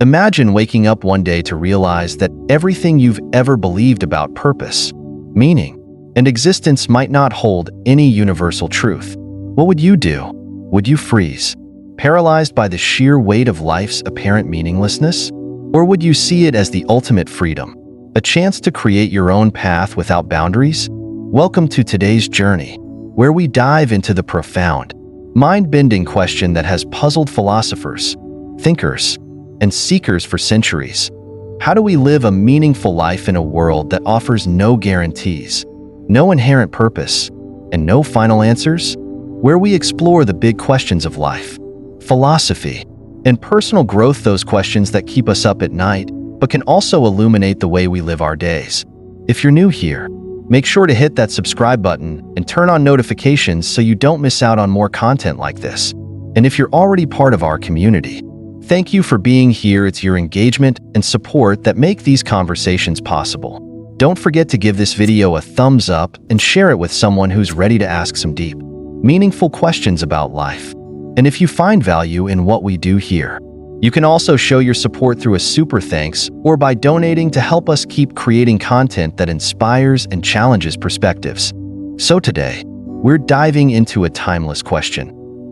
Imagine waking up one day to realize that everything you've ever believed about purpose, meaning, and existence might not hold any universal truth. What would you do? Would you freeze, paralyzed by the sheer weight of life's apparent meaninglessness? Or would you see it as the ultimate freedom, a chance to create your own path without boundaries? Welcome to today's journey, where we dive into the profound, mind-bending question that has puzzled philosophers, thinkers, and seekers for centuries. How do we live a meaningful life in a world that offers no guarantees, no inherent purpose, and no final answers? Where we explore the big questions of life, philosophy, and personal growth, those questions that keep us up at night, but can also illuminate the way we live our days. If you're new here, make sure to hit that subscribe button and turn on notifications so you don't miss out on more content like this. And if you're already part of our community, thank you for being here. It's your engagement and support that make these conversations possible. Don't forget to give this video a thumbs up and share it with someone who's ready to ask some deep, meaningful questions about life. And if you find value in what we do here, you can also show your support through a super thanks or by donating to help us keep creating content that inspires and challenges perspectives. So today, we're diving into a timeless question.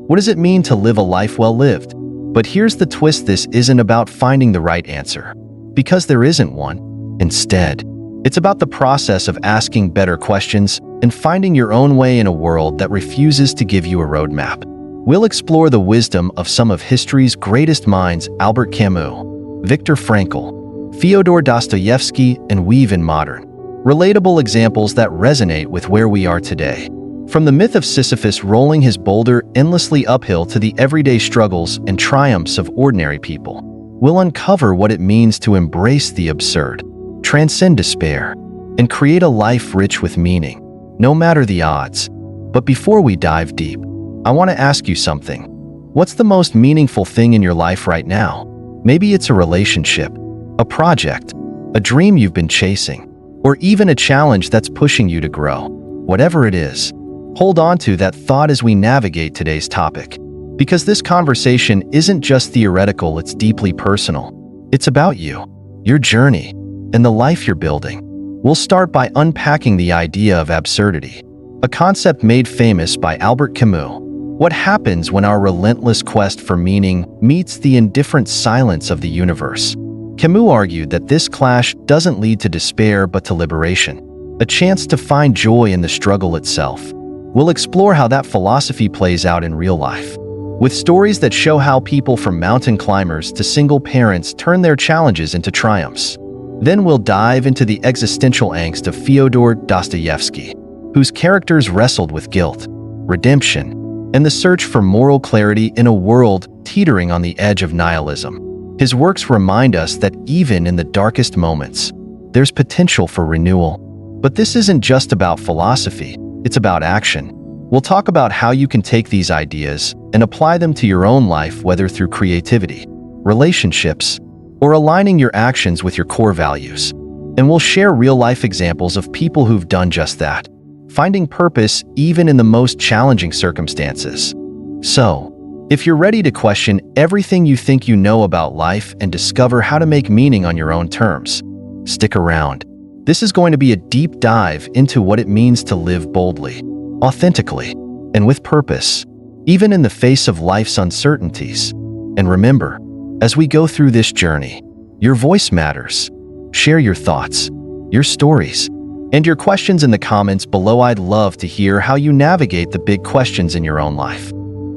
What does it mean to live a life well lived? But here's the twist: this isn't about finding the right answer, because there isn't one. Instead, it's about the process of asking better questions and finding your own way in a world that refuses to give you a roadmap. We'll explore the wisdom of some of history's greatest minds: Albert Camus, Viktor Frankl, Fyodor Dostoevsky, and weave in modern, relatable examples that resonate with where we are today. From the myth of Sisyphus rolling his boulder endlessly uphill to the everyday struggles and triumphs of ordinary people, we'll uncover what it means to embrace the absurd, transcend despair, and create a life rich with meaning, no matter the odds. But before we dive deep, I want to ask you something. What's the most meaningful thing in your life right now? Maybe it's a relationship, a project, a dream you've been chasing, or even a challenge that's pushing you to grow. Whatever it is, hold on to that thought as we navigate today's topic. Because this conversation isn't just theoretical, it's deeply personal. It's about you, your journey, and the life you're building. We'll start by unpacking the idea of absurdity, a concept made famous by Albert Camus. What happens when our relentless quest for meaning meets the indifferent silence of the universe? Camus argued that this clash doesn't lead to despair but to liberation, a chance to find joy in the struggle itself. We'll explore how that philosophy plays out in real life, with stories that show how people from mountain climbers to single parents turn their challenges into triumphs. Then we'll dive into the existential angst of Fyodor Dostoevsky, whose characters wrestled with guilt, redemption, and the search for moral clarity in a world teetering on the edge of nihilism. His works remind us that even in the darkest moments, there's potential for renewal. But this isn't just about philosophy, it's about action. We'll talk about how you can take these ideas and apply them to your own life, whether through creativity, relationships, or aligning your actions with your core values. And we'll share real-life examples of people who've done just that, finding purpose even in the most challenging circumstances. So, if you're ready to question everything you think you know about life and discover how to make meaning on your own terms, stick around. This is going to be a deep dive into what it means to live boldly, authentically, and with purpose, even in the face of life's uncertainties. And remember, as we go through this journey, your voice matters. Share your thoughts, your stories, and your questions in the comments below. I'd love to hear how you navigate the big questions in your own life.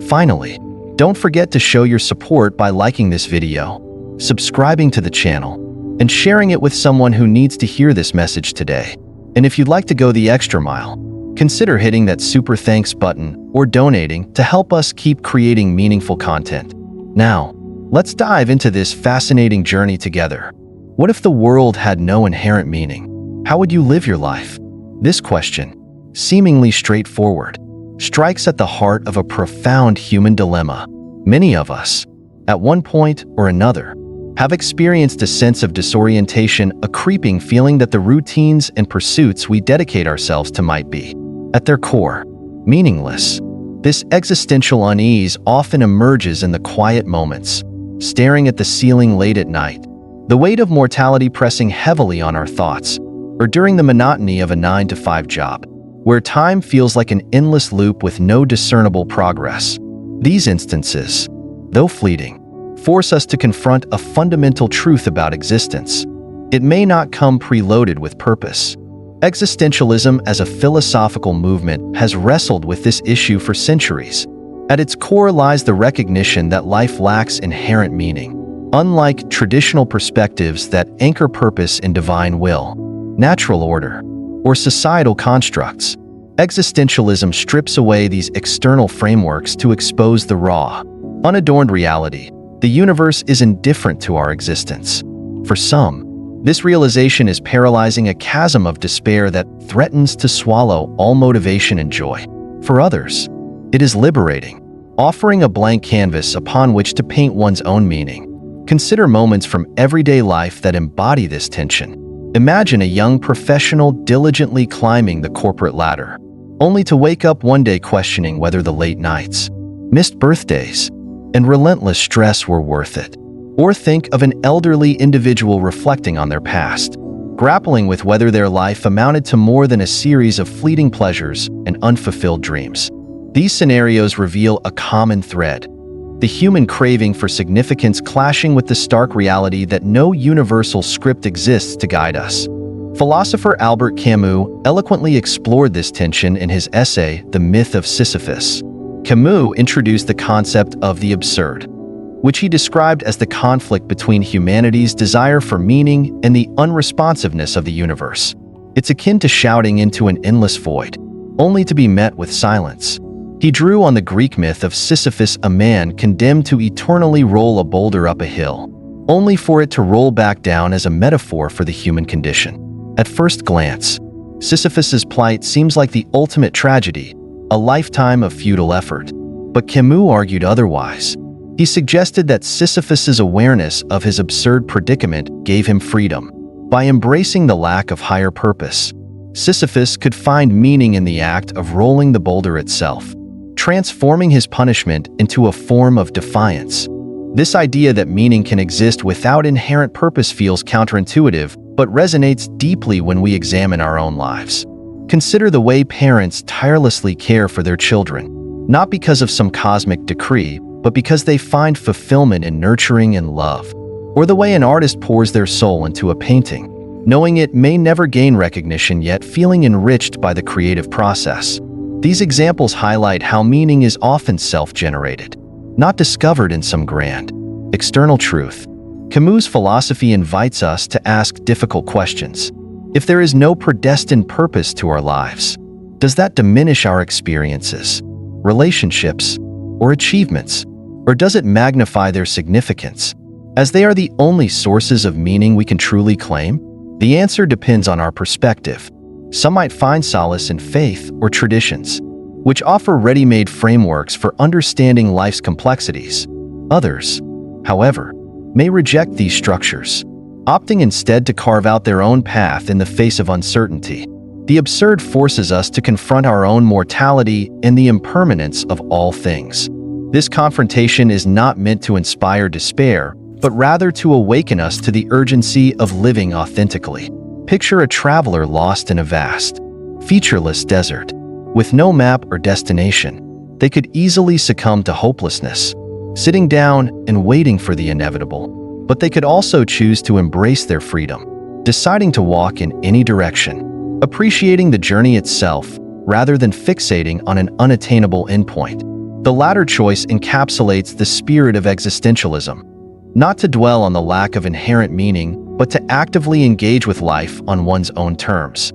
Finally, don't forget to show your support by liking this video, subscribing to the channel, and sharing it with someone who needs to hear this message today. And if you'd like to go the extra mile, consider hitting that super thanks button or donating to help us keep creating meaningful content. Now, let's dive into this fascinating journey together. What if the world had no inherent meaning? How would you live your life? This question, seemingly straightforward, strikes at the heart of a profound human dilemma. Many of us, at one point or another, have experienced a sense of disorientation, a creeping feeling that the routines and pursuits we dedicate ourselves to might be, at their core, meaningless. This existential unease often emerges in the quiet moments, staring at the ceiling late at night, the weight of mortality pressing heavily on our thoughts, or during the monotony of a 9-to-5 job, where time feels like an endless loop with no discernible progress. These instances, though fleeting, force us to confront a fundamental truth about existence. It may not come preloaded with purpose. Existentialism as a philosophical movement has wrestled with this issue for centuries. At its core lies the recognition that life lacks inherent meaning. Unlike traditional perspectives that anchor purpose in divine will, natural order, or societal constructs, existentialism strips away these external frameworks to expose the raw, unadorned reality. The universe is indifferent to our existence. For some, this realization is paralyzing, a chasm of despair that threatens to swallow all motivation and joy. For others, it is liberating, offering a blank canvas upon which to paint one's own meaning. Consider moments from everyday life that embody this tension. Imagine a young professional diligently climbing the corporate ladder, only to wake up one day questioning whether the late nights, missed birthdays, and relentless stress were worth it. Or think of an elderly individual reflecting on their past, grappling with whether their life amounted to more than a series of fleeting pleasures and unfulfilled dreams. These scenarios reveal a common thread: the human craving for significance clashing with the stark reality that no universal script exists to guide us. Philosopher Albert Camus eloquently explored this tension in his essay, The Myth of Sisyphus. Camus introduced the concept of the absurd, which he described as the conflict between humanity's desire for meaning and the unresponsiveness of the universe. It's akin to shouting into an endless void, only to be met with silence. He drew on the Greek myth of Sisyphus, a man condemned to eternally roll a boulder up a hill, only for it to roll back down, as a metaphor for the human condition. At first glance, Sisyphus's plight seems like the ultimate tragedy, a lifetime of futile effort. But Camus argued otherwise. He suggested that Sisyphus's awareness of his absurd predicament gave him freedom. By embracing the lack of higher purpose, Sisyphus could find meaning in the act of rolling the boulder itself, transforming his punishment into a form of defiance. This idea that meaning can exist without inherent purpose feels counterintuitive, but resonates deeply when we examine our own lives. Consider the way parents tirelessly care for their children, not because of some cosmic decree, but because they find fulfillment in nurturing and love. Or the way an artist pours their soul into a painting, knowing it may never gain recognition yet feeling enriched by the creative process. These examples highlight how meaning is often self-generated, not discovered in some grand, external truth. Camus' philosophy invites us to ask difficult questions. If there is no predestined purpose to our lives, does that diminish our experiences, relationships, or achievements? Or does it magnify their significance, as they are the only sources of meaning we can truly claim? The answer depends on our perspective. Some might find solace in faith or traditions, which offer ready-made frameworks for understanding life's complexities. Others, however, may reject these structures, opting instead to carve out their own path in the face of uncertainty. The absurd forces us to confront our own mortality and the impermanence of all things. This confrontation is not meant to inspire despair, but rather to awaken us to the urgency of living authentically. Picture a traveler lost in a vast, featureless desert. With no map or destination, they could easily succumb to hopelessness, sitting down and waiting for the inevitable. But they could also choose to embrace their freedom, deciding to walk in any direction, appreciating the journey itself rather than fixating on an unattainable endpoint. The latter choice encapsulates the spirit of existentialism, not to dwell on the lack of inherent meaning, but to actively engage with life on one's own terms.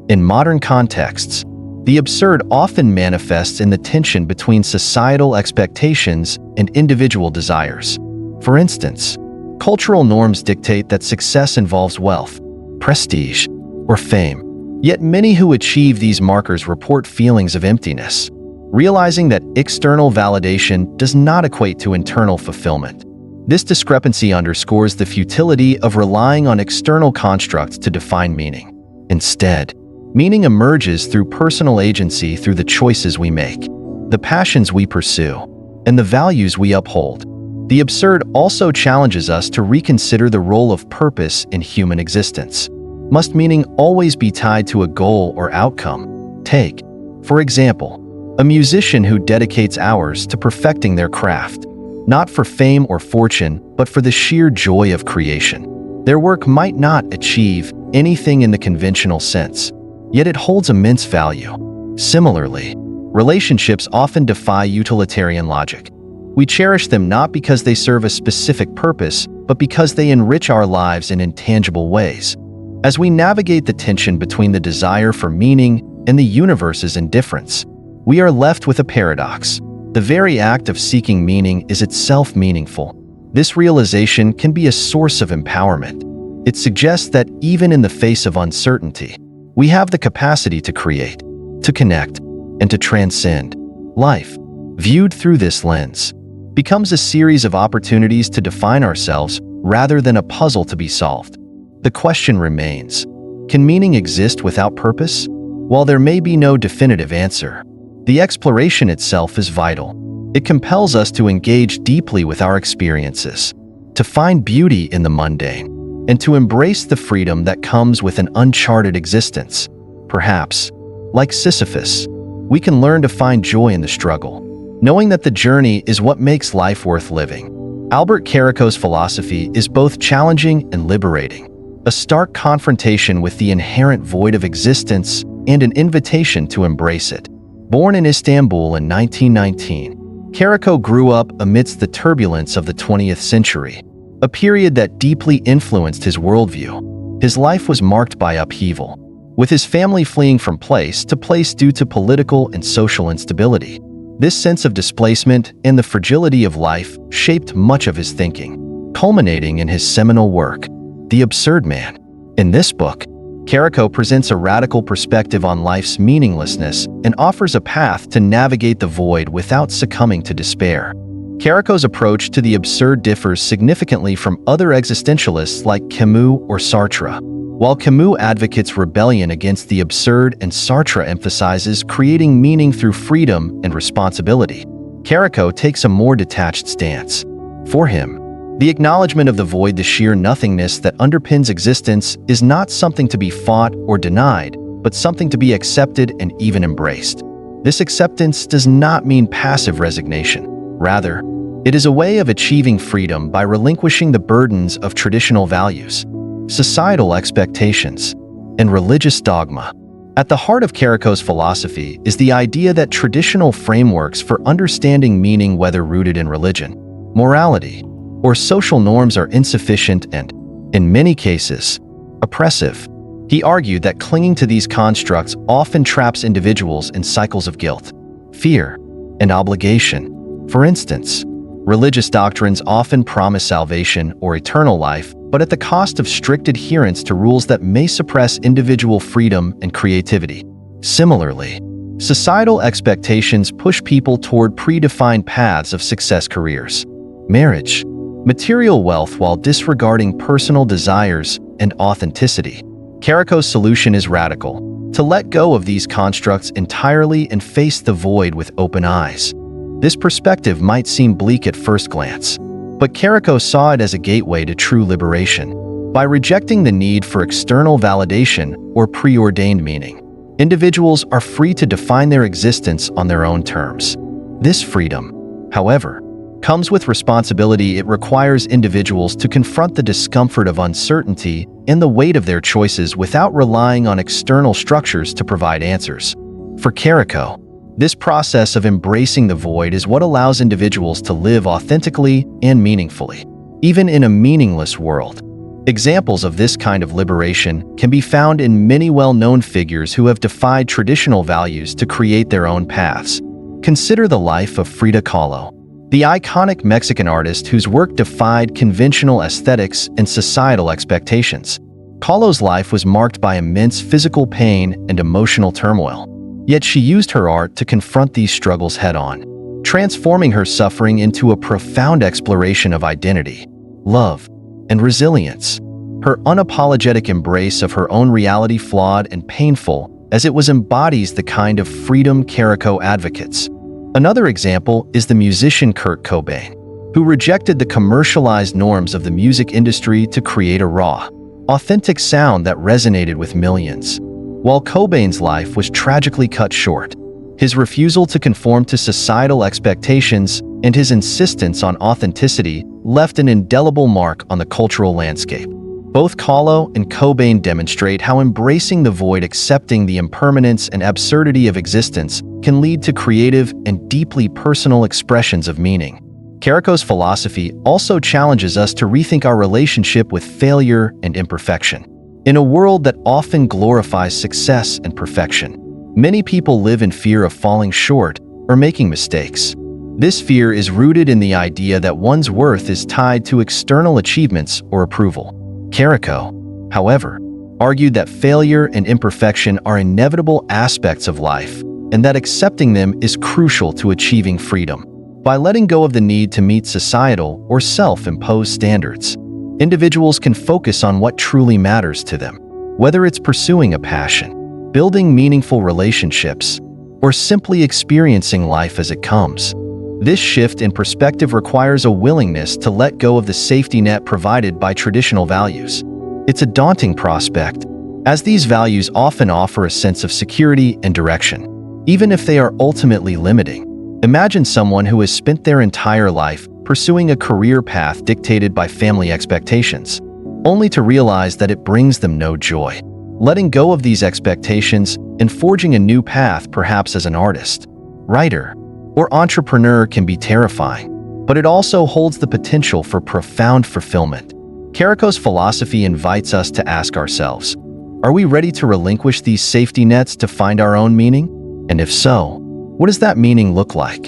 In modern contexts, the absurd often manifests in the tension between societal expectations and individual desires. For instance, cultural norms dictate that success involves wealth, prestige, or fame. Yet many who achieve these markers report feelings of emptiness, realizing that external validation does not equate to internal fulfillment. This discrepancy underscores the futility of relying on external constructs to define meaning. Instead, meaning emerges through personal agency, through the choices we make, the passions we pursue, and the values we uphold. The absurd also challenges us to reconsider the role of purpose in human existence. Must meaning always be tied to a goal or outcome? Take, for example, a musician who dedicates hours to perfecting their craft, not for fame or fortune, but for the sheer joy of creation. Their work might not achieve anything in the conventional sense, yet it holds immense value. Similarly, relationships often defy utilitarian logic. We cherish them not because they serve a specific purpose, but because they enrich our lives in intangible ways. As we navigate the tension between the desire for meaning and the universe's indifference, we are left with a paradox. The very act of seeking meaning is itself meaningful. This realization can be a source of empowerment. It suggests that even in the face of uncertainty, we have the capacity to create, to connect, and to transcend. Life, viewed through this lens, becomes a series of opportunities to define ourselves rather than a puzzle to be solved. The question remains, can meaning exist without purpose? While there may be no definitive answer, the exploration itself is vital. It compels us to engage deeply with our experiences, to find beauty in the mundane, and to embrace the freedom that comes with an uncharted existence. Perhaps, like Sisyphus, we can learn to find joy in the struggle, knowing that the journey is what makes life worth living. Albert Caraco's philosophy is both challenging and liberating, a stark confrontation with the inherent void of existence and an invitation to embrace it. Born in Istanbul in 1919, Caraco grew up amidst the turbulence of the 20th century, a period that deeply influenced his worldview. His life was marked by upheaval, with his family fleeing from place to place due to political and social instability. This sense of displacement and the fragility of life shaped much of his thinking, culminating in his seminal work, The Absurd Man. In this book, Caraco presents a radical perspective on life's meaninglessness and offers a path to navigate the void without succumbing to despair. Caraco's approach to the absurd differs significantly from other existentialists like Camus or Sartre. While Camus advocates rebellion against the absurd and Sartre emphasizes creating meaning through freedom and responsibility, Caraco takes a more detached stance. For him, the acknowledgement of the void, the sheer nothingness that underpins existence, is not something to be fought or denied, but something to be accepted and even embraced. This acceptance does not mean passive resignation. Rather, it is a way of achieving freedom by relinquishing the burdens of traditional values, societal expectations, and religious dogma. At the heart of Caraco's philosophy is the idea that traditional frameworks for understanding meaning, whether rooted in religion, morality, or social norms, are insufficient and, in many cases, oppressive. He argued that clinging to these constructs often traps individuals in cycles of guilt, fear, and obligation. For instance, religious doctrines often promise salvation or eternal life, but at the cost of strict adherence to rules that may suppress individual freedom and creativity. Similarly, societal expectations push people toward predefined paths of success, careers, marriage, material wealth, while disregarding personal desires and authenticity. Caraco's solution is radical: to let go of these constructs entirely and face the void with open eyes. This perspective might seem bleak at first glance, but Caraco saw it as a gateway to true liberation. By rejecting the need for external validation or preordained meaning, individuals are free to define their existence on their own terms. This freedom, however, comes with responsibility. It requires individuals to confront the discomfort of uncertainty and the weight of their choices without relying on external structures to provide answers. For Caraco, this process of embracing the void is what allows individuals to live authentically and meaningfully, even in a meaningless world. Examples of this kind of liberation can be found in many well-known figures who have defied traditional values to create their own paths. Consider the life of Frida Kahlo, the iconic Mexican artist whose work defied conventional aesthetics and societal expectations. Kahlo's life was marked by immense physical pain and emotional turmoil, yet she used her art to confront these struggles head-on, transforming her suffering into a profound exploration of identity, love, and resilience. Her unapologetic embrace of her own reality, flawed and painful as it was, embodies the kind of freedom Caraco advocates. Another example is the musician Kurt Cobain. who rejected the commercialized norms of the music industry to create a raw, authentic sound that resonated with millions. While Cobain's life was tragically cut short, his refusal to conform to societal expectations and his insistence on authenticity left an indelible mark on the cultural landscape. Both Kahlo and Cobain demonstrate how embracing the void, accepting the impermanence and absurdity of existence, can lead to creative and deeply personal expressions of meaning. Caraco's philosophy also challenges us to rethink our relationship with failure and imperfection. In a world that often glorifies success and perfection, many people live in fear of falling short or making mistakes. This fear is rooted in the idea that one's worth is tied to external achievements or approval. Caraco, however, argued that failure and imperfection are inevitable aspects of life and that accepting them is crucial to achieving freedom. By letting go of the need to meet societal or self-imposed standards, individuals can focus on what truly matters to them, whether it's pursuing a passion, building meaningful relationships, or simply experiencing life as it comes. This shift in perspective requires a willingness to let go of the safety net provided by traditional values. It's a daunting prospect, as these values often offer a sense of security and direction, even if they are ultimately limiting. Imagine someone who has spent their entire life pursuing a career path dictated by family expectations, only to realize that it brings them no joy. Letting go of these expectations and forging a new path, perhaps as an artist, writer, or entrepreneur, can be terrifying, but it also holds the potential for profound fulfillment. Caraco's philosophy invites us to ask ourselves, are we ready to relinquish these safety nets to find our own meaning? And if so, what does that meaning look like?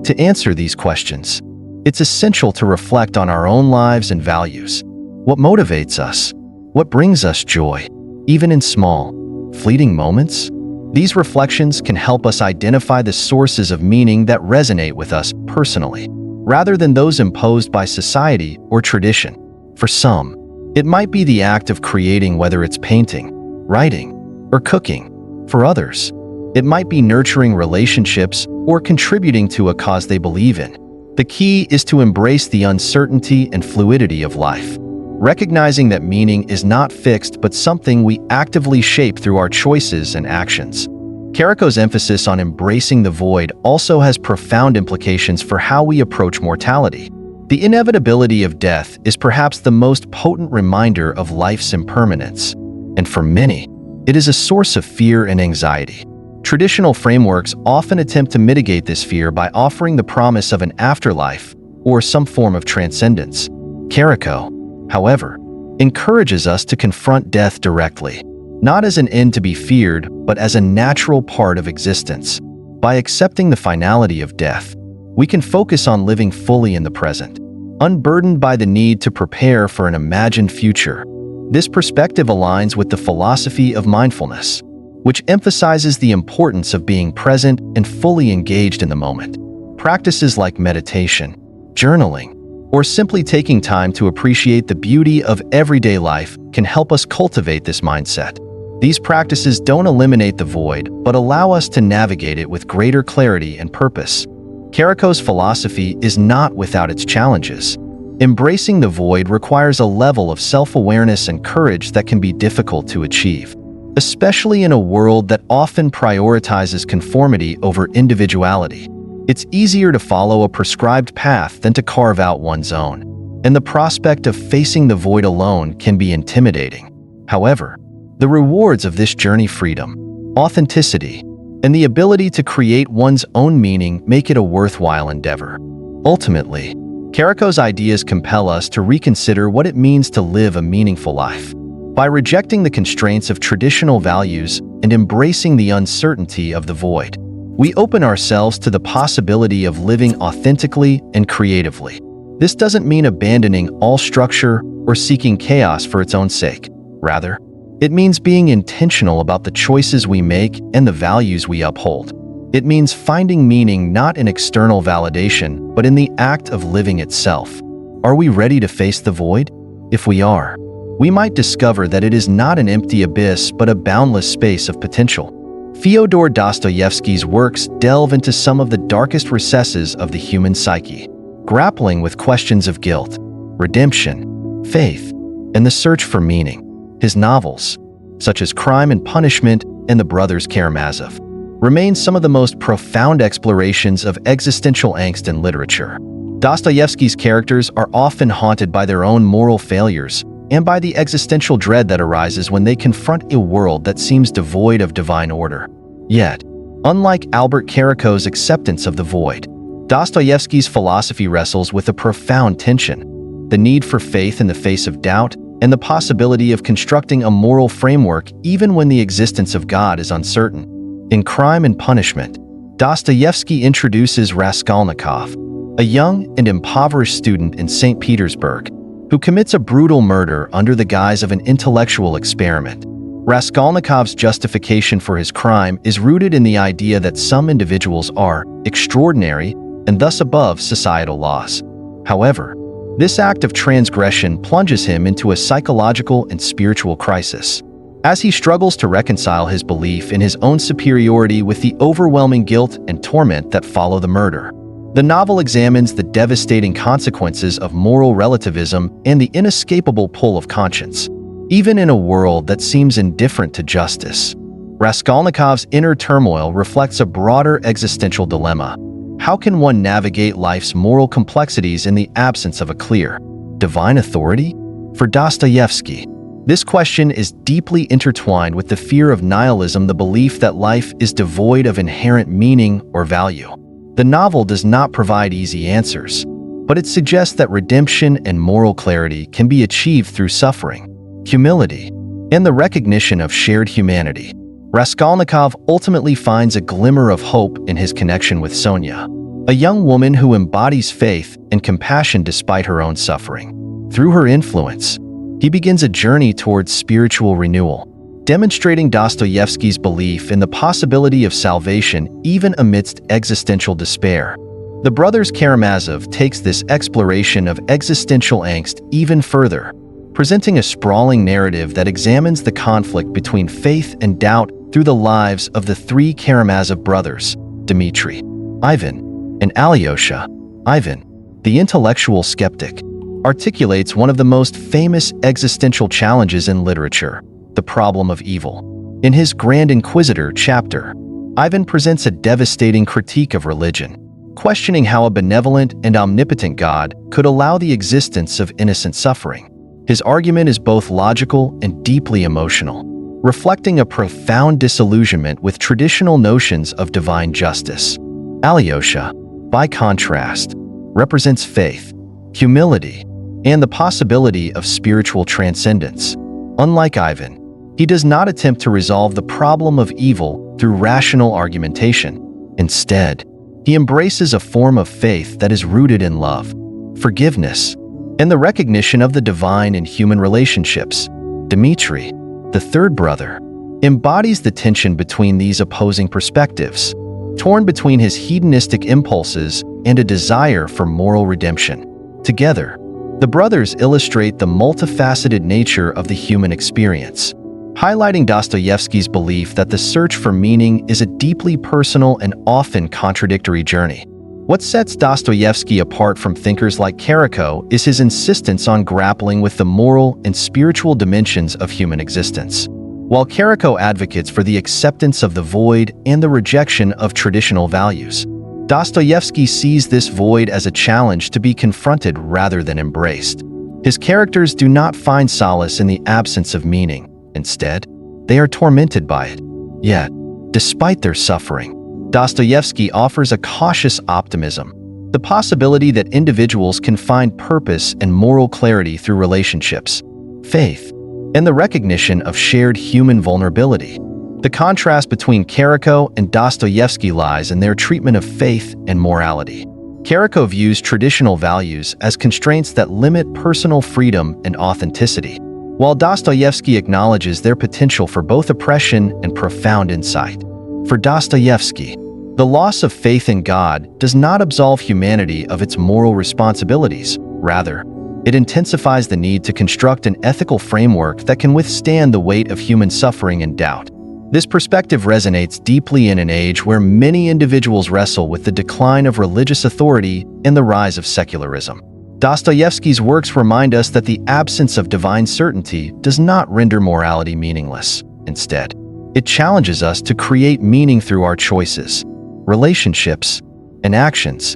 To answer these questions, it's essential to reflect on our own lives and values. What motivates us? What brings us joy, even in small, fleeting moments? These reflections can help us identify the sources of meaning that resonate with us personally, rather than those imposed by society or tradition. For some, it might be the act of creating, whether it's painting, writing, or cooking. For others, it might be nurturing relationships or contributing to a cause they believe in. The key is to embrace the uncertainty and fluidity of life, recognizing that meaning is not fixed but something we actively shape through our choices and actions. Caraco's emphasis on embracing the void also has profound implications for how we approach mortality. The inevitability of death is perhaps the most potent reminder of life's impermanence, and for many, it is a source of fear and anxiety. Traditional frameworks often attempt to mitigate this fear by offering the promise of an afterlife or some form of transcendence. Caraco, however, encourages us to confront death directly, not as an end to be feared, but as a natural part of existence. By accepting the finality of death, we can focus on living fully in the present, unburdened by the need to prepare for an imagined future. This perspective aligns with the philosophy of mindfulness, which emphasizes the importance of being present and fully engaged in the moment. Practices like meditation, journaling, or simply taking time to appreciate the beauty of everyday life can help us cultivate this mindset. These practices don't eliminate the void, but allow us to navigate it with greater clarity and purpose. Caraco's philosophy is not without its challenges. Embracing the void requires a level of self-awareness and courage that can be difficult to achieve, especially in a world that often prioritizes conformity over individuality. It's easier to follow a prescribed path than to carve out one's own, and the prospect of facing the void alone can be intimidating. However, the rewards of this journey, freedom, authenticity, and the ability to create one's own meaning, make it a worthwhile endeavor. Ultimately, Caraco's ideas compel us to reconsider what it means to live a meaningful life. By rejecting the constraints of traditional values and embracing the uncertainty of the void, we open ourselves to the possibility of living authentically and creatively. This doesn't mean abandoning all structure or seeking chaos for its own sake. Rather, it means being intentional about the choices we make and the values we uphold. It means finding meaning not in external validation, but in the act of living itself. Are we ready to face the void? If we are, we might discover that it is not an empty abyss but a boundless space of potential. Fyodor Dostoevsky's works delve into some of the darkest recesses of the human psyche, grappling with questions of guilt, redemption, faith, and the search for meaning. His novels, such as Crime and Punishment and The Brothers Karamazov, remain some of the most profound explorations of existential angst in literature. Dostoevsky's characters are often haunted by their own moral failures and by the existential dread that arises when they confront a world that seems devoid of divine order. Yet, unlike Albert Caraco's acceptance of the void, Dostoevsky's philosophy wrestles with a profound tension: the need for faith in the face of doubt and the possibility of constructing a moral framework even when the existence of God is uncertain. In Crime and Punishment, Dostoevsky introduces Raskolnikov, a young and impoverished student in St. Petersburg, who commits a brutal murder under the guise of an intellectual experiment. Raskolnikov's justification for his crime is rooted in the idea that some individuals are extraordinary and thus above societal laws. However, this act of transgression plunges him into a psychological and spiritual crisis, as he struggles to reconcile his belief in his own superiority with the overwhelming guilt and torment that follow the murder. The novel examines the devastating consequences of moral relativism and the inescapable pull of conscience, even in a world that seems indifferent to justice. Raskolnikov's inner turmoil reflects a broader existential dilemma. How can one navigate life's moral complexities in the absence of a clear, divine authority? For Dostoevsky, this question is deeply intertwined with the fear of nihilism, the belief that life is devoid of inherent meaning or value. The novel does not provide easy answers, but it suggests that redemption and moral clarity can be achieved through suffering, humility, and the recognition of shared humanity. Raskolnikov ultimately finds a glimmer of hope in his connection with Sonia, a young woman who embodies faith and compassion despite her own suffering. Through her influence, he begins a journey towards spiritual renewal, demonstrating Dostoevsky's belief in the possibility of salvation even amidst existential despair. The Brothers Karamazov takes this exploration of existential angst even further, presenting a sprawling narrative that examines the conflict between faith and doubt through the lives of the three Karamazov brothers, Dmitri, Ivan, and Alyosha. Ivan, the intellectual skeptic, articulates one of the most famous existential challenges in literature: the problem of evil. In his Grand Inquisitor chapter, Ivan presents a devastating critique of religion, questioning how a benevolent and omnipotent God could allow the existence of innocent suffering. His argument is both logical and deeply emotional, reflecting a profound disillusionment with traditional notions of divine justice. Alyosha, by contrast, represents faith, humility, and the possibility of spiritual transcendence. Unlike Ivan, he does not attempt to resolve the problem of evil through rational argumentation. Instead, he embraces a form of faith that is rooted in love, forgiveness, and the recognition of the divine in human relationships. Dmitri, the third brother, embodies the tension between these opposing perspectives, torn between his hedonistic impulses and a desire for moral redemption. Together, the brothers illustrate the multifaceted nature of the human experience, highlighting Dostoevsky's belief that the search for meaning is a deeply personal and often contradictory journey. What sets Dostoevsky apart from thinkers like Caraco is his insistence on grappling with the moral and spiritual dimensions of human existence. While Caraco advocates for the acceptance of the void and the rejection of traditional values, Dostoevsky sees this void as a challenge to be confronted rather than embraced. His characters do not find solace in the absence of meaning. Instead, they are tormented by it. Yet, despite their suffering, Dostoevsky offers a cautious optimism, the possibility that individuals can find purpose and moral clarity through relationships, faith, and the recognition of shared human vulnerability. The contrast between Caraco and Dostoevsky lies in their treatment of faith and morality. Caraco views traditional values as constraints that limit personal freedom and authenticity, while Dostoevsky acknowledges their potential for both oppression and profound insight. For Dostoevsky, the loss of faith in God does not absolve humanity of its moral responsibilities. Rather, it intensifies the need to construct an ethical framework that can withstand the weight of human suffering and doubt. This perspective resonates deeply in an age where many individuals wrestle with the decline of religious authority and the rise of secularism. Dostoevsky's works remind us that the absence of divine certainty does not render morality meaningless. Instead, it challenges us to create meaning through our choices, relationships, and actions.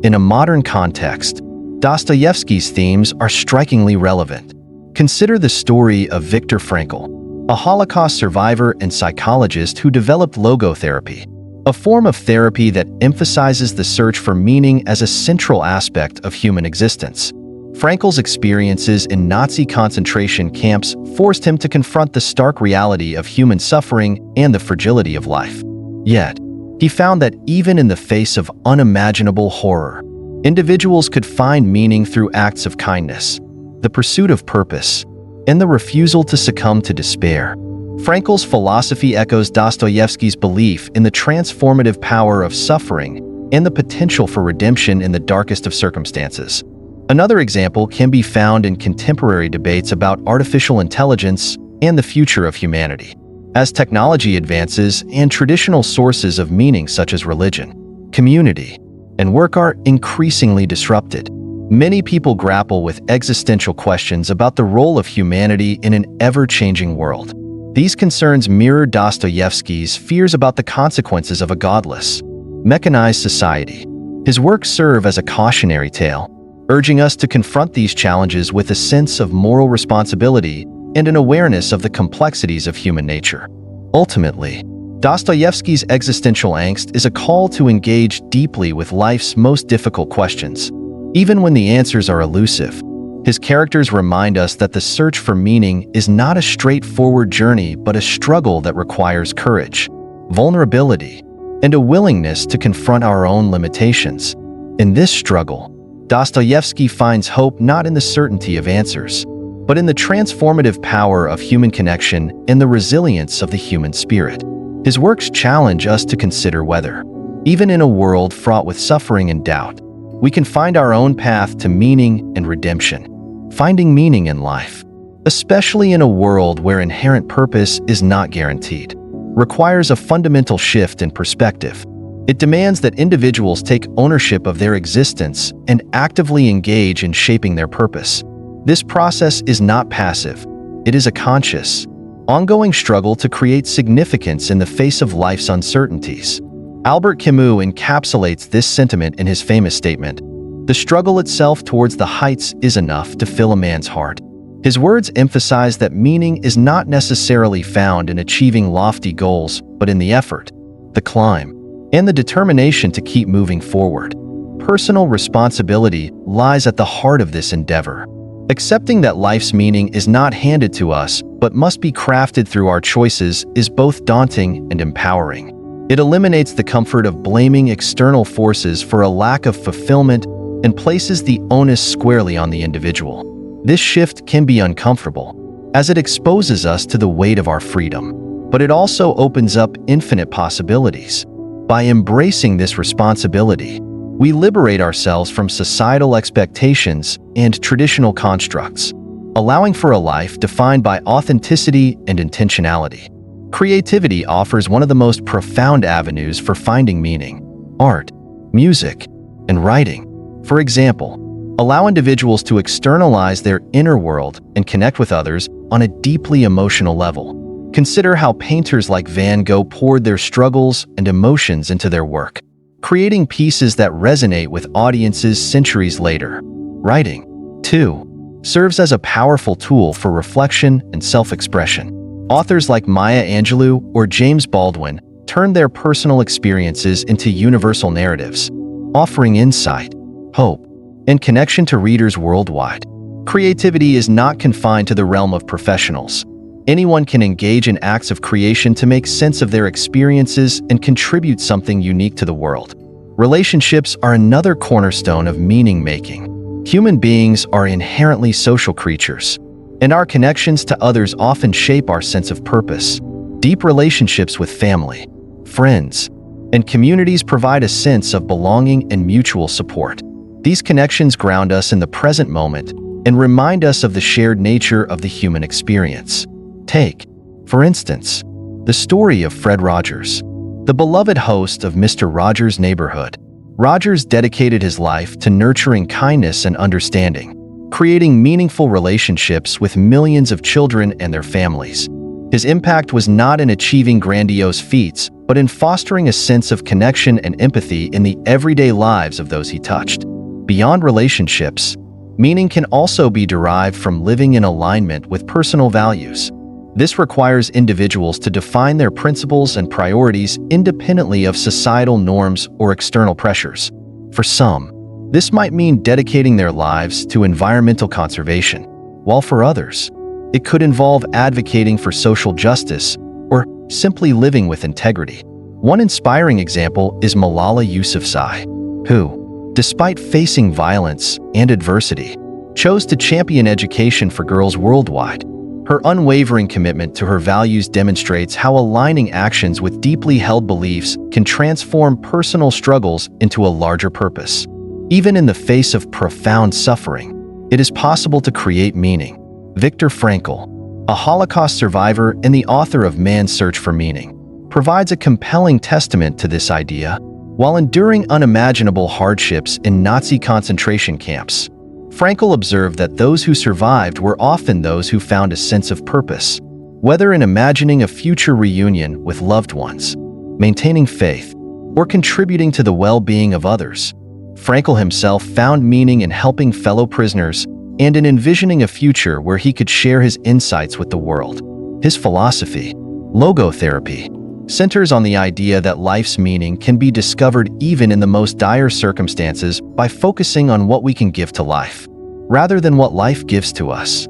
In a modern context, Dostoevsky's themes are strikingly relevant. Consider the story of Viktor Frankl, a Holocaust survivor and psychologist who developed logotherapy, a form of therapy that emphasizes the search for meaning as a central aspect of human existence. Frankl's experiences in Nazi concentration camps forced him to confront the stark reality of human suffering and the fragility of life. Yet, he found that even in the face of unimaginable horror, individuals could find meaning through acts of kindness, the pursuit of purpose, and the refusal to succumb to despair. Frankl's philosophy echoes Dostoevsky's belief in the transformative power of suffering and the potential for redemption in the darkest of circumstances. Another example can be found in contemporary debates about artificial intelligence and the future of humanity. As technology advances and traditional sources of meaning such as religion, community, and work are increasingly disrupted, many people grapple with existential questions about the role of humanity in an ever-changing world. These concerns mirror Dostoevsky's fears about the consequences of a godless, mechanized society. His works serve as a cautionary tale, urging us to confront these challenges with a sense of moral responsibility and an awareness of the complexities of human nature. Ultimately, Dostoevsky's existential angst is a call to engage deeply with life's most difficult questions. Even when the answers are elusive, his characters remind us that the search for meaning is not a straightforward journey but a struggle that requires courage, vulnerability, and a willingness to confront our own limitations. In this struggle, Dostoevsky finds hope not in the certainty of answers, but in the transformative power of human connection and the resilience of the human spirit. His works challenge us to consider whether, even in a world fraught with suffering and doubt, we can find our own path to meaning and redemption. Finding meaning in life, especially in a world where inherent purpose is not guaranteed, requires a fundamental shift in perspective. It demands that individuals take ownership of their existence and actively engage in shaping their purpose. This process is not passive. It is a conscious, ongoing struggle to create significance in the face of life's uncertainties. Albert Camus encapsulates this sentiment in his famous statement, "The struggle itself towards the heights is enough to fill a man's heart." His words emphasize that meaning is not necessarily found in achieving lofty goals, but in the effort, the climb, and the determination to keep moving forward. Personal responsibility lies at the heart of this endeavor. Accepting that life's meaning is not handed to us, but must be crafted through our choices, is both daunting and empowering. It eliminates the comfort of blaming external forces for a lack of fulfillment and places the onus squarely on the individual. This shift can be uncomfortable, as it exposes us to the weight of our freedom, but it also opens up infinite possibilities. By embracing this responsibility, we liberate ourselves from societal expectations and traditional constructs, allowing for a life defined by authenticity and intentionality. Creativity offers one of the most profound avenues for finding meaning. Art, music, and writing, for example, allow individuals to externalize their inner world and connect with others on a deeply emotional level. Consider how painters like Van Gogh poured their struggles and emotions into their work, creating pieces that resonate with audiences centuries later. Writing, too, serves as a powerful tool for reflection and self-expression. Authors like Maya Angelou or James Baldwin turned their personal experiences into universal narratives, offering insight, hope, and connection to readers worldwide. Creativity is not confined to the realm of professionals. Anyone can engage in acts of creation to make sense of their experiences and contribute something unique to the world. Relationships are another cornerstone of meaning-making. Human beings are inherently social creatures, and our connections to others often shape our sense of purpose. Deep relationships with family, friends, and communities provide a sense of belonging and mutual support. These connections ground us in the present moment and remind us of the shared nature of the human experience. Take, for instance, the The story of Fred Rogers. The beloved host of Mr. Rogers' Neighborhood, Rogers dedicated his life to nurturing kindness and understanding, creating meaningful relationships with millions of children and their families. His impact was not in achieving grandiose feats, but in fostering a sense of connection and empathy in the everyday lives of those he touched. Beyond relationships, meaning can also be derived from living in alignment with personal values. This requires individuals to define their principles and priorities independently of societal norms or external pressures. For some, this might mean dedicating their lives to environmental conservation, while for others, it could involve advocating for social justice or simply living with integrity. One inspiring example is Malala Yousafzai, who, despite facing violence and adversity, chose to champion education for girls worldwide. Her unwavering commitment to her values demonstrates how aligning actions with deeply held beliefs can transform personal struggles into a larger purpose. Even in the face of profound suffering, it is possible to create meaning. Viktor Frankl, a Holocaust survivor and the author of Man's Search for Meaning, provides a compelling testament to this idea. While enduring unimaginable hardships in Nazi concentration camps, Frankl observed that those who survived were often those who found a sense of purpose, whether in imagining a future reunion with loved ones, maintaining faith, or contributing to the well-being of others. Frankl himself found meaning in helping fellow prisoners and in envisioning a future where he could share his insights with the world. His philosophy, logotherapy, centers on the idea that life's meaning can be discovered even in the most dire circumstances by focusing on what we can give to life, rather than what life gives to us.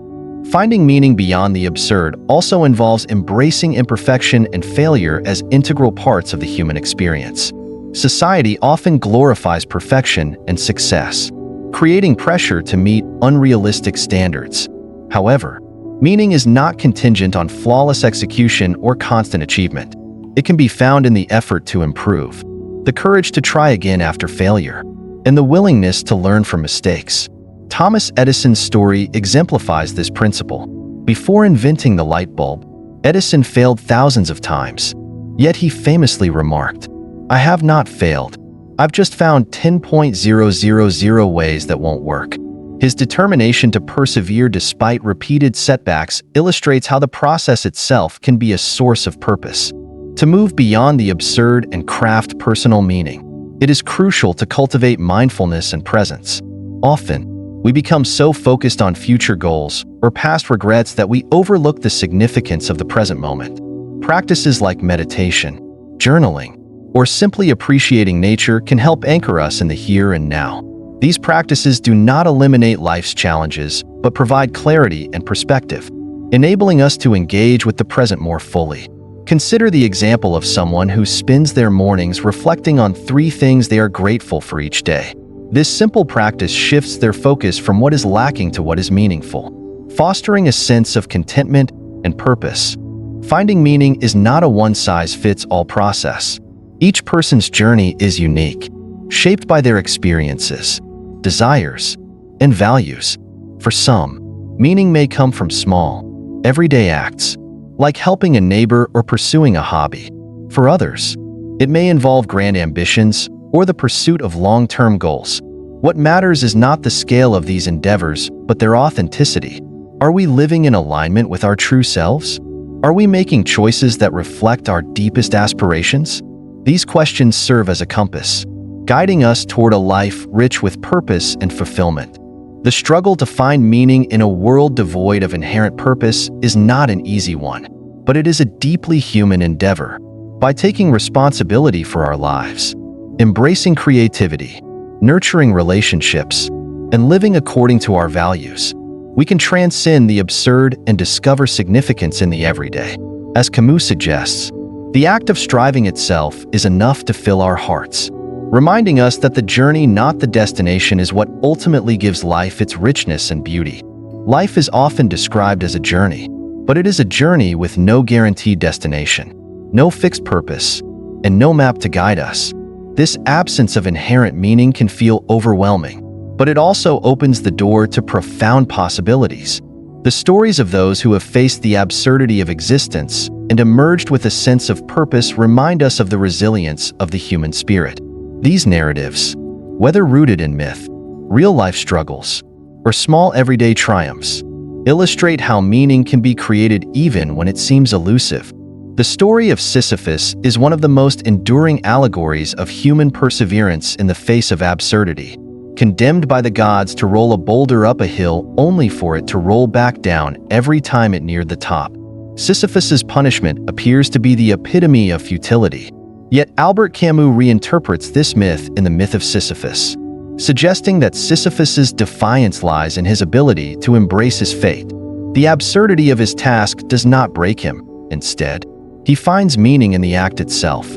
Finding meaning beyond the absurd also involves embracing imperfection and failure as integral parts of the human experience. Society often glorifies perfection and success, creating pressure to meet unrealistic standards. However, meaning is not contingent on flawless execution or constant achievement. It can be found in the effort to improve, the courage to try again after failure, and the willingness to learn from mistakes. Thomas Edison's story exemplifies this principle. Before inventing the light bulb, Edison failed thousands of times, yet he famously remarked, "I have not failed. I've just found 10,000 ways that won't work." His determination to persevere despite repeated setbacks illustrates how the process itself can be a source of purpose. To move beyond the absurd and craft personal meaning, it is crucial to cultivate mindfulness and presence. Often, we become so focused on future goals or past regrets that we overlook the significance of the present moment. Practices like meditation, journaling, or simply appreciating nature can help anchor us in the here and now. These practices do not eliminate life's challenges, but provide clarity and perspective, enabling us to engage with the present more fully. Consider the example of someone who spends their mornings reflecting on 3 things they are grateful for each day. This simple practice shifts their focus from what is lacking to what is meaningful, fostering a sense of contentment and purpose. Finding meaning is not a one-size-fits-all process. Each person's journey is unique, shaped by their experiences, desires, and values. For some, meaning may come from small, everyday acts, like helping a neighbor or pursuing a hobby. For others, it may involve grand ambitions or the pursuit of long-term goals. What matters is not the scale of these endeavors, but their authenticity. Are we living in alignment with our true selves? Are we making choices that reflect our deepest aspirations? These questions serve as a compass, guiding us toward a life rich with purpose and fulfillment. The struggle to find meaning in a world devoid of inherent purpose is not an easy one, but it is a deeply human endeavor. By taking responsibility for our lives, embracing creativity, nurturing relationships, and living according to our values, we can transcend the absurd and discover significance in the everyday. As Camus suggests, the act of striving itself is enough to fill our hearts, reminding us that the journey, not the destination, is what ultimately gives life its richness and beauty. Life is often described as a journey, but it is a journey with no guaranteed destination, no fixed purpose, and no map to guide us. This absence of inherent meaning can feel overwhelming, but it also opens the door to profound possibilities. The stories of those who have faced the absurdity of existence and emerged with a sense of purpose remind us of the resilience of the human spirit. These narratives, whether rooted in myth, real-life struggles, or small everyday triumphs, illustrate how meaning can be created even when it seems elusive. The story of Sisyphus is one of the most enduring allegories of human perseverance in the face of absurdity. Condemned by the gods to roll a boulder up a hill only for it to roll back down every time it neared the top, Sisyphus's punishment appears to be the epitome of futility. Yet Albert Camus reinterprets this myth in the myth of Sisyphus, suggesting that Sisyphus's defiance lies in his ability to embrace his fate. The absurdity of his task does not break him. Instead, he finds meaning in the act itself.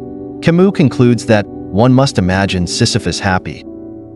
Camus concludes that one must imagine Sisyphus happy,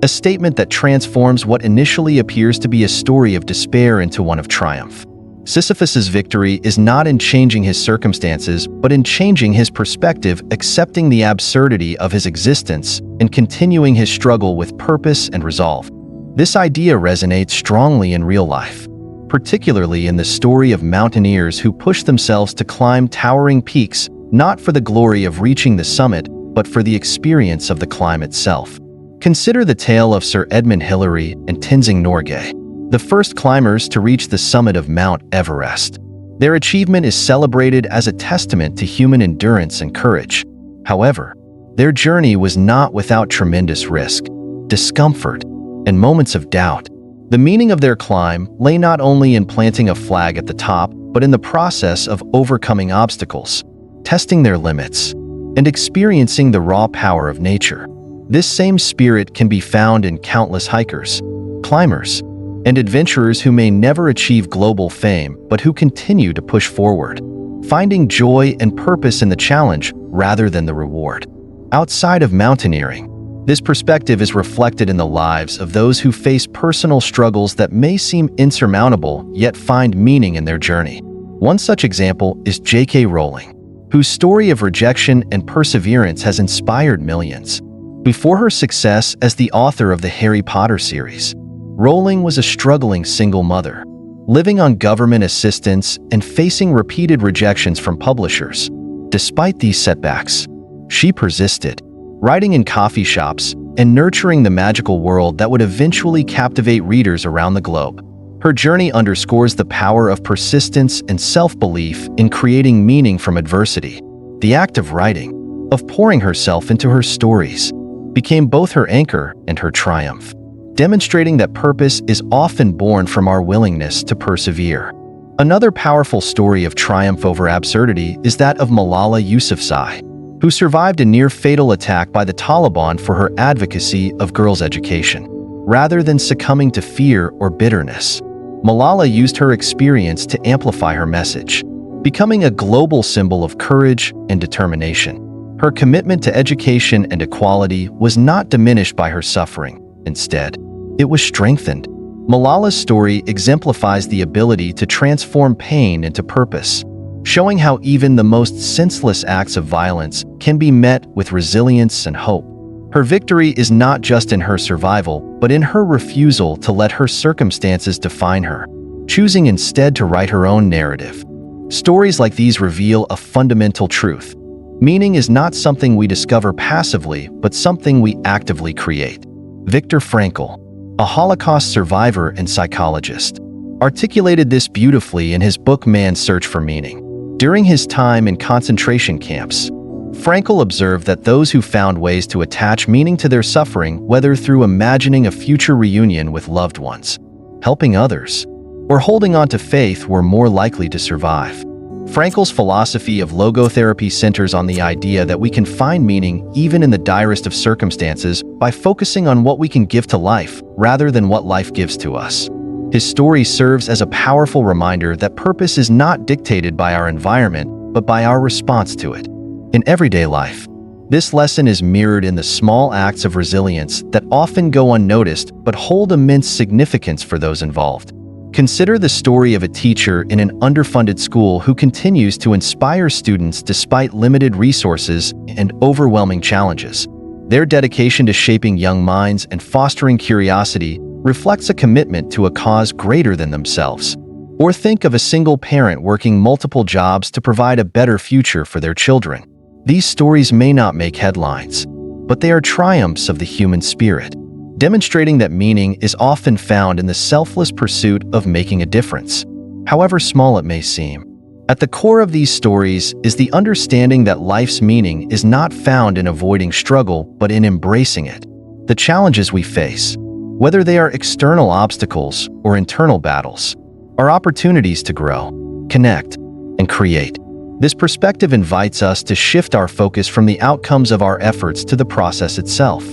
a statement that transforms what initially appears to be a story of despair into one of triumph. Sisyphus's victory is not in changing his circumstances, but in changing his perspective, accepting the absurdity of his existence, and continuing his struggle with purpose and resolve. This idea resonates strongly in real life, particularly in the story of mountaineers who push themselves to climb towering peaks, not for the glory of reaching the summit, but for the experience of the climb itself. Consider the tale of Sir Edmund Hillary and Tenzing Norgay, the first climbers to reach the summit of Mount Everest. Their achievement is celebrated as a testament to human endurance and courage. However, their journey was not without tremendous risk, discomfort, and moments of doubt. The meaning of their climb lay not only in planting a flag at the top, but in the process of overcoming obstacles, testing their limits, and experiencing the raw power of nature. This same spirit can be found in countless hikers, climbers, and adventurers who may never achieve global fame, but who continue to push forward, finding joy and purpose in the challenge rather than the reward. Outside of mountaineering, this perspective is reflected in the lives of those who face personal struggles that may seem insurmountable, yet find meaning in their journey. One such example is J.K. Rowling, whose story of rejection and perseverance has inspired millions. Before her success as the author of the Harry Potter series, Rowling was a struggling single mother, living on government assistance and facing repeated rejections from publishers. Despite these setbacks, she persisted, writing in coffee shops and nurturing the magical world that would eventually captivate readers around the globe. Her journey underscores the power of persistence and self-belief in creating meaning from adversity. The act of writing, of pouring herself into her stories, became both her anchor and her triumph, demonstrating that purpose is often born from our willingness to persevere. Another powerful story of triumph over absurdity is that of Malala Yousafzai, who survived a near-fatal attack by the Taliban for her advocacy of girls' education. Rather than succumbing to fear or bitterness, Malala used her experience to amplify her message, becoming a global symbol of courage and determination. Her commitment to education and equality was not diminished by her suffering. Instead, it was strengthened. Malala's story exemplifies the ability to transform pain into purpose, showing how even the most senseless acts of violence can be met with resilience and hope. Her victory is not just in her survival, but in her refusal to let her circumstances define her, choosing instead to write her own narrative. Stories like these reveal a fundamental truth. Meaning is not something we discover passively, but something we actively create. Viktor Frankl, a Holocaust survivor and psychologist, articulated this beautifully in his book Man's Search for Meaning. During his time in concentration camps, Frankl observed that those who found ways to attach meaning to their suffering, whether through imagining a future reunion with loved ones, helping others, or holding on to faith, were more likely to survive. Frankl's philosophy of logotherapy centers on the idea that we can find meaning even in the direst of circumstances by focusing on what we can give to life rather than what life gives to us. His story serves as a powerful reminder that purpose is not dictated by our environment, but by our response to it. In everyday life, this lesson is mirrored in the small acts of resilience that often go unnoticed but hold immense significance for those involved. Consider the story of a teacher in an underfunded school who continues to inspire students despite limited resources and overwhelming challenges. Their dedication to shaping young minds and fostering curiosity reflects a commitment to a cause greater than themselves. Or think of a single parent working multiple jobs to provide a better future for their children. These stories may not make headlines, but they are triumphs of the human spirit, demonstrating that meaning is often found in the selfless pursuit of making a difference, however small it may seem. At the core of these stories is the understanding that life's meaning is not found in avoiding struggle, but in embracing it. The challenges we face, whether they are external obstacles or internal battles, are opportunities to grow, connect, and create. This perspective invites us to shift our focus from the outcomes of our efforts to the process itself.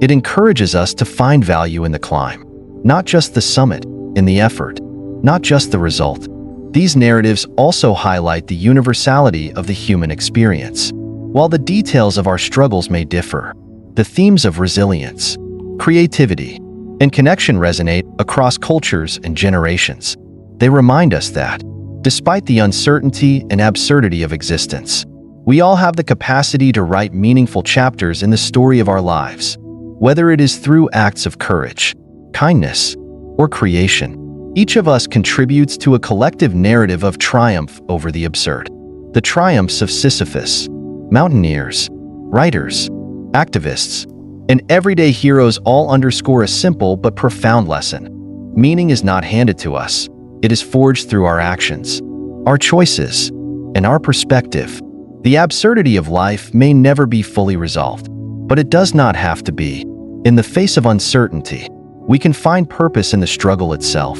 It encourages us to find value in the climb, not just the summit, in the effort, not just the result. These narratives also highlight the universality of the human experience. While the details of our struggles may differ, the themes of resilience, creativity, and connection resonate across cultures and generations. They remind us that, despite the uncertainty and absurdity of existence, we all have the capacity to write meaningful chapters in the story of our lives. Whether it is through acts of courage, kindness, or creation, each of us contributes to a collective narrative of triumph over the absurd. The triumphs of Sisyphus, mountaineers, writers, activists, and everyday heroes all underscore a simple but profound lesson. Meaning is not handed to us. It is forged through our actions, our choices, and our perspective. The absurdity of life may never be fully resolved, but it does not have to be. In the face of uncertainty, we can find purpose in the struggle itself,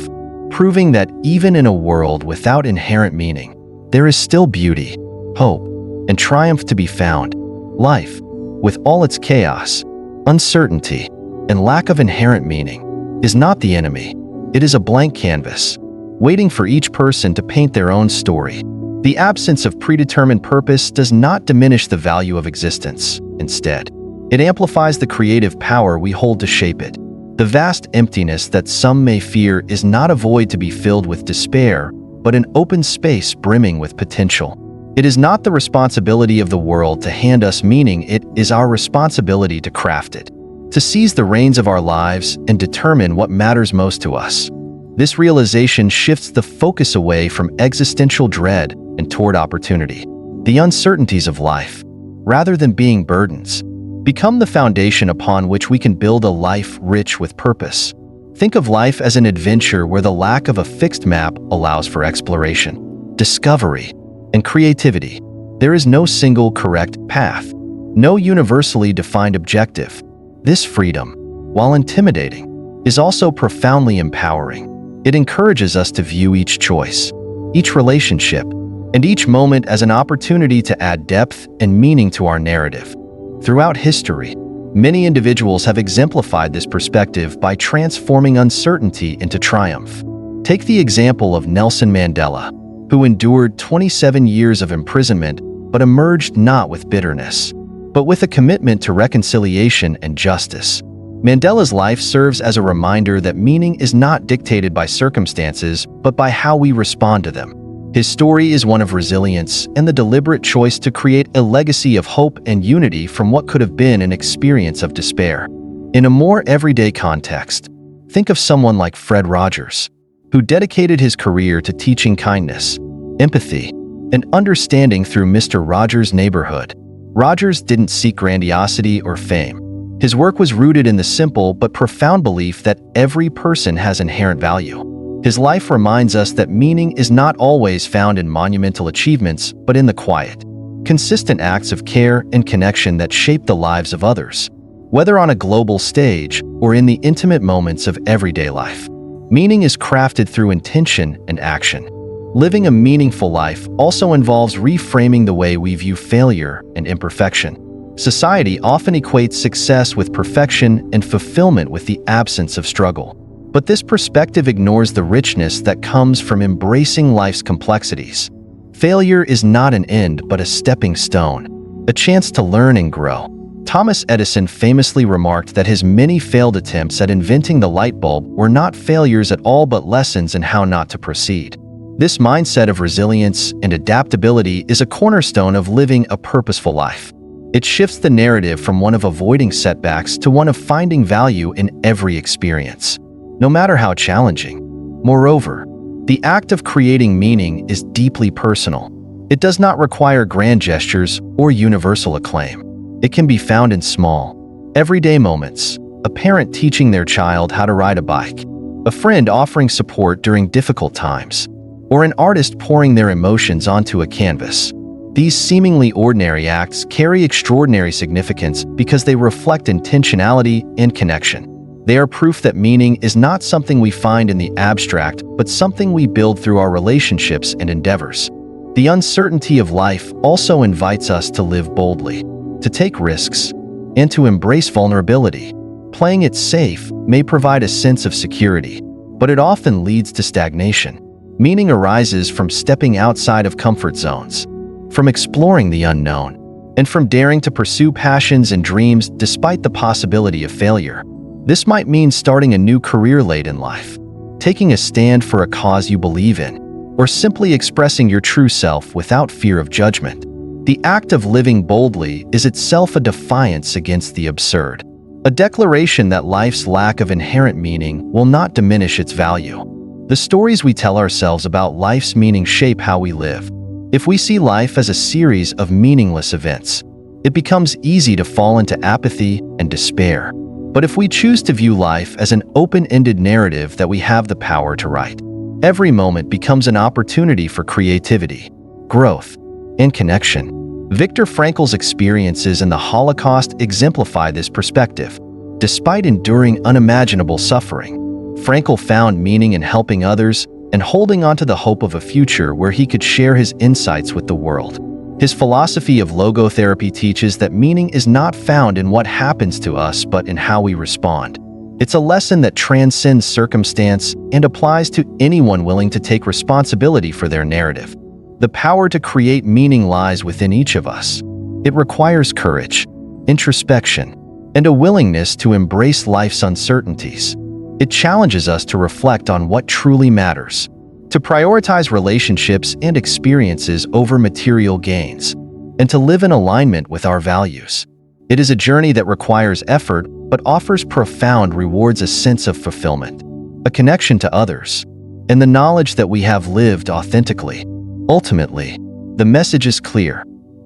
proving that even in a world without inherent meaning, there is still beauty, hope, and triumph to be found. Life, with all its chaos, uncertainty, and lack of inherent meaning, is not the enemy. It is a blank canvas, waiting for each person to paint their own story. The absence of predetermined purpose does not diminish the value of existence. Instead, it amplifies the creative power we hold to shape it. The vast emptiness that some may fear is not a void to be filled with despair, but an open space brimming with potential. It is not the responsibility of the world to hand us meaning, it is our responsibility to craft it, to seize the reins of our lives and determine what matters most to us. This realization shifts the focus away from existential dread and toward opportunity. The uncertainties of life, rather than being burdens, become the foundation upon which we can build a life rich with purpose. Think of life as an adventure where the lack of a fixed map allows for exploration, discovery, and creativity. There is no single correct path, no universally defined objective. This freedom, while intimidating, is also profoundly empowering. It encourages us to view each choice, each relationship, and each moment as an opportunity to add depth and meaning to our narrative. Throughout history, many individuals have exemplified this perspective by transforming uncertainty into triumph. Take the example of Nelson Mandela, who endured 27 years of imprisonment but emerged not with bitterness, but with a commitment to reconciliation and justice. Mandela's life serves as a reminder that meaning is not dictated by circumstances, but by how we respond to them. His story is one of resilience and the deliberate choice to create a legacy of hope and unity from what could have been an experience of despair. In a more everyday context, think of someone like Fred Rogers, who dedicated his career to teaching kindness, empathy, and understanding through Mr. Rogers' Neighborhood. Rogers didn't seek grandiosity or fame. His work was rooted in the simple but profound belief that every person has inherent value. His life reminds us that meaning is not always found in monumental achievements, but in the quiet, consistent acts of care and connection that shape the lives of others, whether on a global stage or in the intimate moments of everyday life. Meaning is crafted through intention and action. Living a meaningful life also involves reframing the way we view failure and imperfection. Society often equates success with perfection and fulfillment with the absence of struggle. But this perspective ignores the richness that comes from embracing life's complexities. Failure is not an end but a stepping stone, a chance to learn and grow. Thomas Edison famously remarked that his many failed attempts at inventing the light bulb were not failures at all but lessons in how not to proceed. This mindset of resilience and adaptability is a cornerstone of living a purposeful life. It shifts the narrative from one of avoiding setbacks to one of finding value in every experience, no matter how challenging. Moreover, The act of creating meaning is deeply personal. It does not require grand gestures or universal acclaim. It can be found in small, everyday moments: a parent teaching their child how to ride a bike, a friend offering support during difficult times, or an artist pouring their emotions onto a canvas. These seemingly ordinary acts carry extraordinary significance because they reflect intentionality and connection. They are proof that meaning is not something we find in the abstract, but something we build through our relationships and endeavors. The uncertainty of life also invites us to live boldly, to take risks, and to embrace vulnerability. Playing it safe may provide a sense of security, but it often leads to stagnation. Meaning arises from stepping outside of comfort zones, from exploring the unknown, and from daring to pursue passions and dreams despite the possibility of failure. This might mean starting a new career late in life, taking a stand for a cause you believe in, or simply expressing your true self without fear of judgment. The act of living boldly is itself a defiance against the absurd, a declaration that life's lack of inherent meaning will not diminish its value. The stories we tell ourselves about life's meaning shape how we live. If we see life as a series of meaningless events, it becomes easy to fall into apathy and despair. But if we choose to view life as an open-ended narrative that we have the power to write, every moment becomes an opportunity for creativity, growth, and connection. Viktor Frankl's experiences in the Holocaust exemplify this perspective. Despite enduring unimaginable suffering, Frankl found meaning in helping others and holding on to the hope of a future where he could share his insights with the world. His philosophy of logotherapy teaches that meaning is not found in what happens to us but in how we respond. It's a lesson that transcends circumstance and applies to anyone willing to take responsibility for their narrative. The power to create meaning lies within each of us. It requires courage, introspection, and a willingness to embrace life's uncertainties. It challenges us to reflect on what truly matters, to prioritize relationships and experiences over material gains, and to live in alignment with our values. It is a journey that requires effort but offers profound rewards: a sense of fulfillment, a connection to others, and the knowledge that we have lived authentically. Ultimately, the message is clear.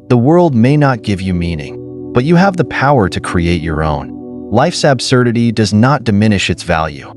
The world may not give you meaning, but you have the power to create your own. Life's absurdity does not diminish its value.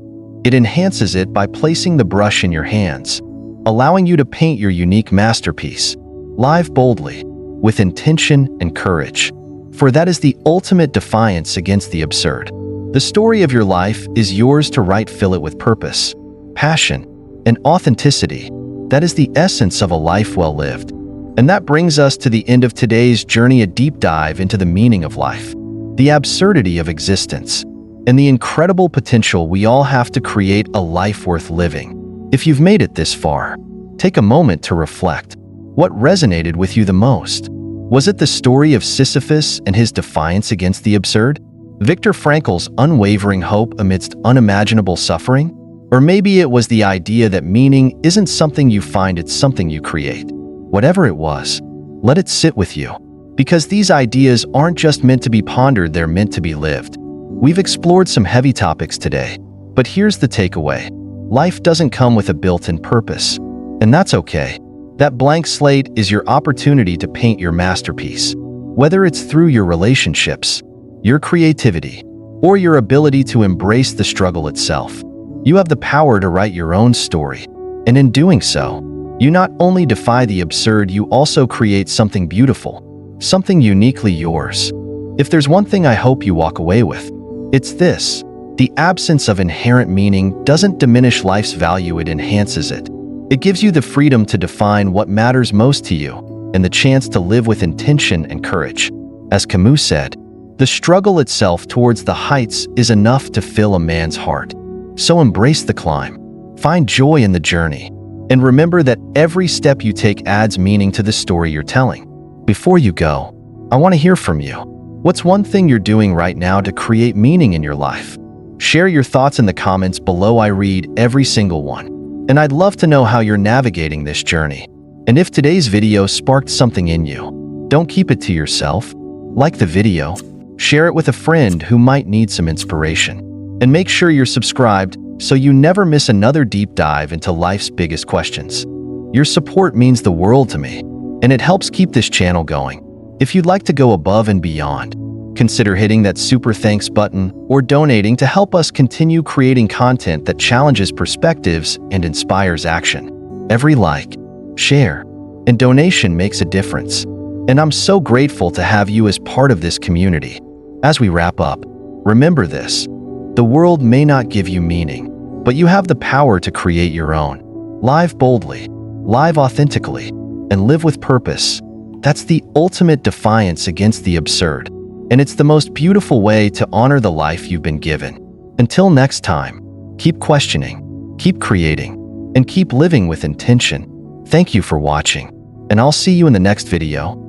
It enhances it by placing the brush in your hands, allowing you to paint your unique masterpiece. Live boldly, with intention and courage, for that is the ultimate defiance against the absurd. The story of your life is yours to write. Fill it with purpose, passion, and authenticity. That is the essence of a life well lived. And that brings us to the end of today's journey, a deep dive into the meaning of life, the absurdity of existence, and the incredible potential we all have to create a life worth living. If you've made it this far, take a moment to reflect. What resonated with you the most? Was it the story of Sisyphus and his defiance against the absurd? Viktor Frankl's unwavering hope amidst unimaginable suffering? Or maybe it was the idea that meaning isn't something you find, it's something you create. Whatever it was, let it sit with you. Because these ideas aren't just meant to be pondered, they're meant to be lived. We've explored some heavy topics today, but here's the takeaway. Life doesn't come with a built-in purpose, and that's okay. That blank slate is your opportunity to paint your masterpiece. Whether it's through your relationships, your creativity, or your ability to embrace the struggle itself, you have the power to write your own story. And in doing so, you not only defy the absurd, you also create something beautiful, something uniquely yours. If there's one thing I hope you walk away with, it's this: the absence of inherent meaning doesn't diminish life's value, it enhances it. It gives you the freedom to define what matters most to you and the chance to live with intention and courage. As Camus said, the struggle itself towards the heights is enough to fill a man's heart. So embrace the climb, find joy in the journey, and remember that every step you take adds meaning to the story you're telling. Before you go, I want to hear from you. What's one thing you're doing right now to create meaning in your life? Share your thoughts in the comments below. I read every single one, and I'd love to know how you're navigating this journey. And if today's video sparked something in you, don't keep it to yourself. Like the video, share it with a friend who might need some inspiration. And make sure you're subscribed so you never miss another deep dive into life's biggest questions. Your support means the world to me, and it helps keep this channel going. If you'd like to go above and beyond, consider hitting that super thanks button or donating to help us continue creating content that challenges perspectives and inspires action. Every like, share, and donation makes a difference, and I'm so grateful to have you as part of this community. As we wrap up, remember this: the world may not give you meaning, but you have the power to create your own. Live boldly, live authentically, and live with purpose. That's the ultimate defiance against the absurd, and it's the most beautiful way to honor the life you've been given. Until next time, keep questioning, keep creating, and keep living with intention. Thank you for watching, and I'll see you in the next video.